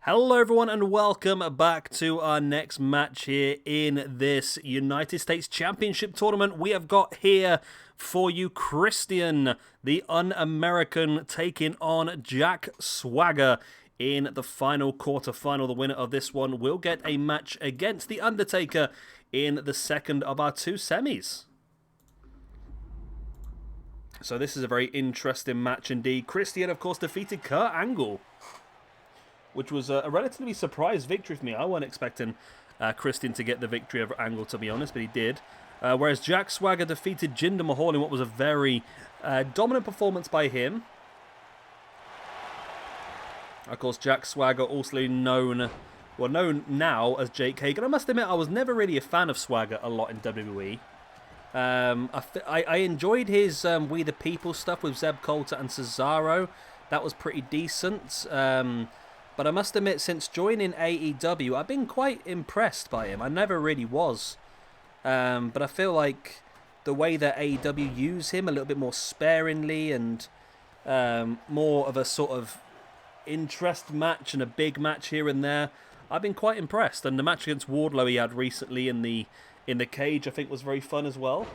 Hello everyone and welcome back to our next match here in this United States Championship tournament. We have got here for you Christian, the Un-American, taking on Jack Swagger in the final quarterfinal. The winner of this one will get a match against The Undertaker in the second of our two semis. So this is a very interesting match indeed. Christian, of course, defeated Kurt Angle, which was a relatively surprise victory for me. I wasn't expecting Christian to get the victory over Angle, to be honest, but he did. Whereas Jack Swagger defeated Jinder Mahal in what was a very dominant performance by him. Of course, Jack Swagger, also known now as Jake Hager. I must admit, I was never really a fan of Swagger a lot in WWE. I enjoyed his We the People stuff with Zeb Coulter and Cesaro. That was pretty decent. But I must admit, since joining AEW, I've been quite impressed by him. I never really was. But I feel like the way that AEW use him a little bit more sparingly and more of a sort of interest match and a big match here and there, I've been quite impressed. And the match against Wardlow he had recently in the cage, I think, was very fun as well.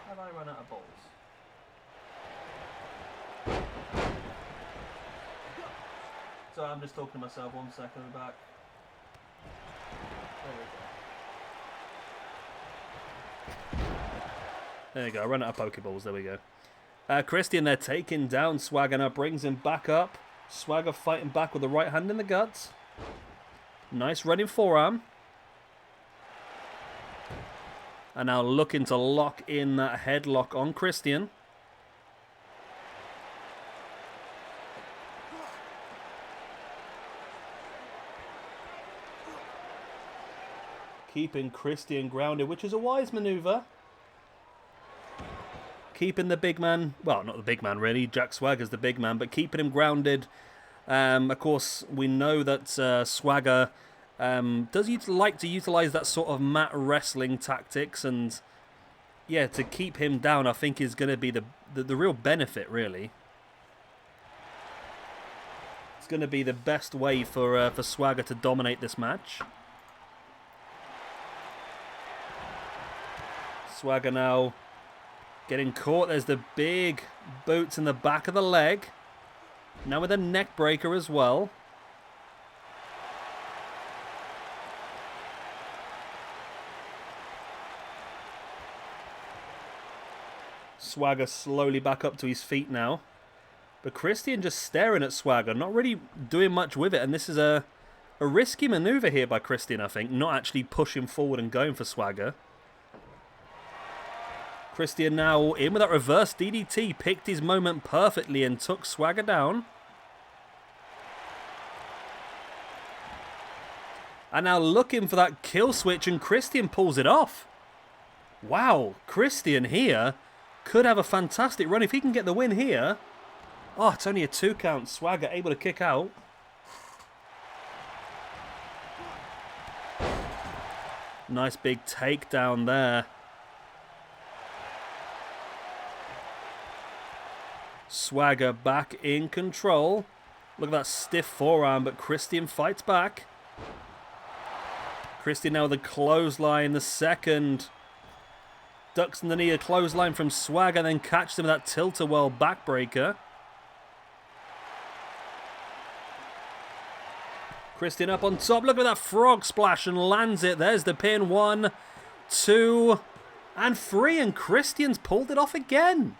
Have I run out of balls? So I'm just talking to myself. 1 second, I'll be back. There we go. I ran out of Pokeballs. There we go. Christian there taking down Swagger now, brings him back up. Swagger fighting back with the right hand in the guts. Nice running forearm. And now looking to lock in that headlock on Christian. Keeping Christian grounded, which is a wise maneuver. Keeping the big man, well, not the big man really, Jack Swagger's the big man, but keeping him grounded. Of course, we know that Swagger does like to utilize that sort of mat wrestling tactics, and yeah, to keep him down, I think is going to be the real benefit, really. It's going to be the best way for Swagger to dominate this match. Swagger now getting caught. There's the big boots in the back of the leg. Now with a neck breaker as well. Swagger slowly back up to his feet now. But Christian just staring at Swagger, not really doing much with it. And this is a risky maneuver here by Christian, I think. Not actually pushing forward and going for Swagger. Christian now in with that reverse DDT, picked his moment perfectly and took Swagger down. And now looking for that kill switch, and Christian pulls it off. Wow, Christian here could have a fantastic run if he can get the win here. Oh, it's only a 2 count. Swagger able to kick out. Nice big takedown there. Swagger back in control. Look at that stiff forearm, but Christian fights back. Christian now with a clothesline, the second. Ducks underneath a clothesline from Swagger, then catches him with that tilt-a-whirl backbreaker. Christian up on top. Look at that frog splash and lands it. There's the pin. 1, 2, and 3. And Christian's pulled it off again.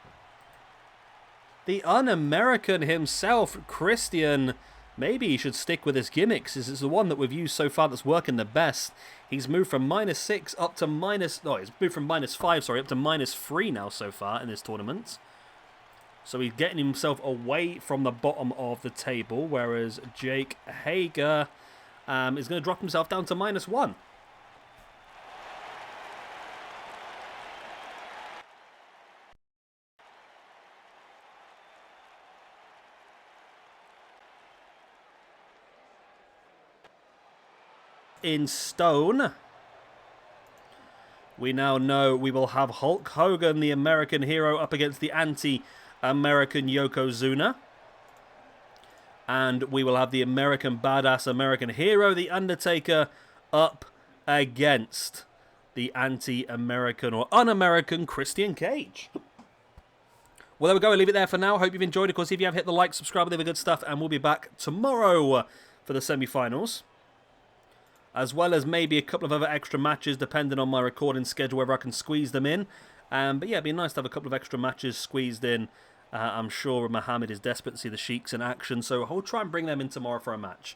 The Un-American himself, Christian, maybe he should stick with his gimmicks. This is the one that we've used so far that's working the best. He's moved from -6 up to he's moved from -5, sorry, up to -3 now so far in this tournament. So he's getting himself away from the bottom of the table, whereas Jake Hager is going to drop himself down to -1. In stone. We now know we will have Hulk Hogan, the American hero, up against the American Yokozuna. And we will have the American Badass American Hero, The Undertaker, up against the anti-American or un-American Christian Cage. Well, there we go. I'll leave it there for now. Hope you've enjoyed it. Of course, if you have, hit the like, subscribe, leave the good stuff, and we'll be back tomorrow for the semi-finals, as well as maybe a couple of other extra matches, depending on my recording schedule, whether I can squeeze them in. But yeah, it'd be nice to have a couple of extra matches squeezed in. I'm sure Muhammad is desperate to see the Sheiks in action, so I'll try and bring them in tomorrow for a match.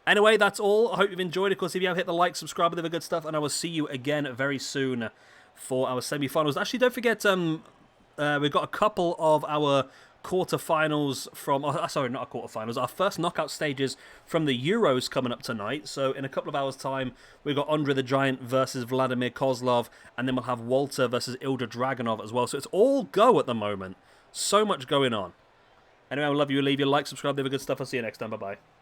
Anyway, that's all. I hope you've enjoyed it. Of course, if you have, hit the like, subscribe, leave the good stuff, and I will see you again very soon for our semi-finals. Actually, don't forget, we've got a couple of our quarterfinals from... Oh, sorry, not our quarterfinals. Our first knockout stages from the Euros coming up tonight. So in a couple of hours' time, we've got Andre the Giant versus Vladimir Kozlov, and then we'll have Walter versus Ilja Dragunov as well. So it's all go at the moment. So much going on. Anyway, I love you. Leave your like, subscribe, leave the good stuff. I'll see you next time. Bye-bye.